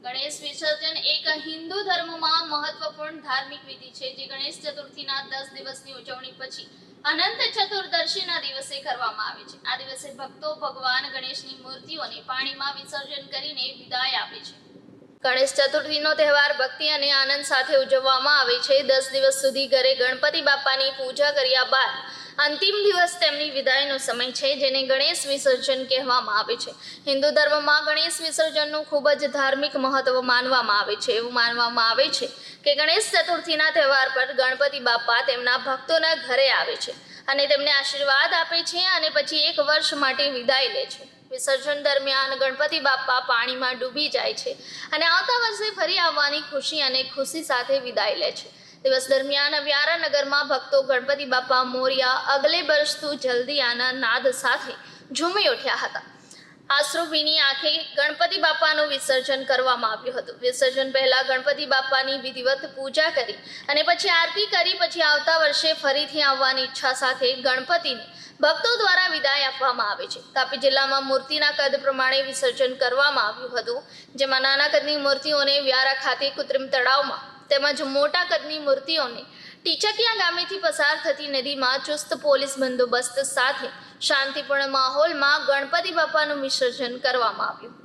ગણેશ વિસર્જન એક હિન્દુ ધર્મમાં મહત્વપૂર્ણ ધાર્મિક વિધિ છે જે ગણેશ ચતુર્થીના 10 દિવસની ઉજવણી પછી અનંત ચતુર્દશીના દિવસે કરવામાં આવે છે। આ દિવસે ભક્તો ભગવાન ગણેશની મૂર્તિઓને પાણીમાં વિસર્જન કરીને વિદાય આપે છે। ગણેશ ચતુર્થીનો તહેવાર ભક્તિ અને આનંદ સાથે ઉજવવામાં આવે છે। 10 દિવસ સુધી ઘરે ગણપતિ બાપાની પૂજા કર્યા બાદ અંતિમ દિવસ તેમની વિદાયનો સમય છે, જેને ગણેશ વિસર્જન કહેવામાં આવે છે। હિન્દુ ધર્મમાં ગણેશ વિસર્જનનું ખૂબ જ ધાર્મિક મહત્વ માનવામાં આવે છે। એવું માનવામાં આવે છે કે ગણેશ ચતુર્થીના તહેવાર પર ગણપતિ બાપા તેમના ભક્તોના ઘરે આવે છે અને તેમને આશીર્વાદ આપે છે અને પછી એક વર્ષ માટે વિદાય લે છે। વિસર્જન દરમિયાન ગણપતિ બાપા પાણીમાં ડૂબી જાય છે અને આવતા વર્ષે ફરી આવવાની ખુશી સાથે વિદાય લે છે। દિવસ દરમિયાન વ્યારા નગરમાં ભક્તો ગણપતિ બાપા મોરિયા અગલે બરસ તું જલ્દી આના નાદ સાથે ઝૂમી ઉઠ્યા હતા। આશરો ભીની આંખે ગણપતિ બાપાનું વિસર્જન કરવામાં આવ્યું હતું। વિસર્જન પહેલા ગણપતિ બાપાની વિધિવત પૂજા કરી અને પછી આરતી કરી પછી આવતા વર્ષે ફરીથી આવવાની ઈચ્છા સાથે ગણપતિને ભક્તો દ્વારા વિદાય આપવામાં આવે છે। તાપી જિલ્લામાં મૂર્તિના કદ પ્રમાણે વિસર્જન કરવામાં આવ્યું હતું, જેમાં નાના કદની મૂર્તિઓને વ્યારા ખાતે કૃત્રિમ તળાવમાં તેમજ મોટા કદની મૂર્તિઓને ટીચકિયા ગામેથી પસાર થતી નદીમાં ચુસ્ત પોલીસ બંદોબસ્ત સાથે શાંતિપૂર્ણ માહોલમાં ગણપતિ બાપાનું વિસર્જન કરવામાં આવ્યું।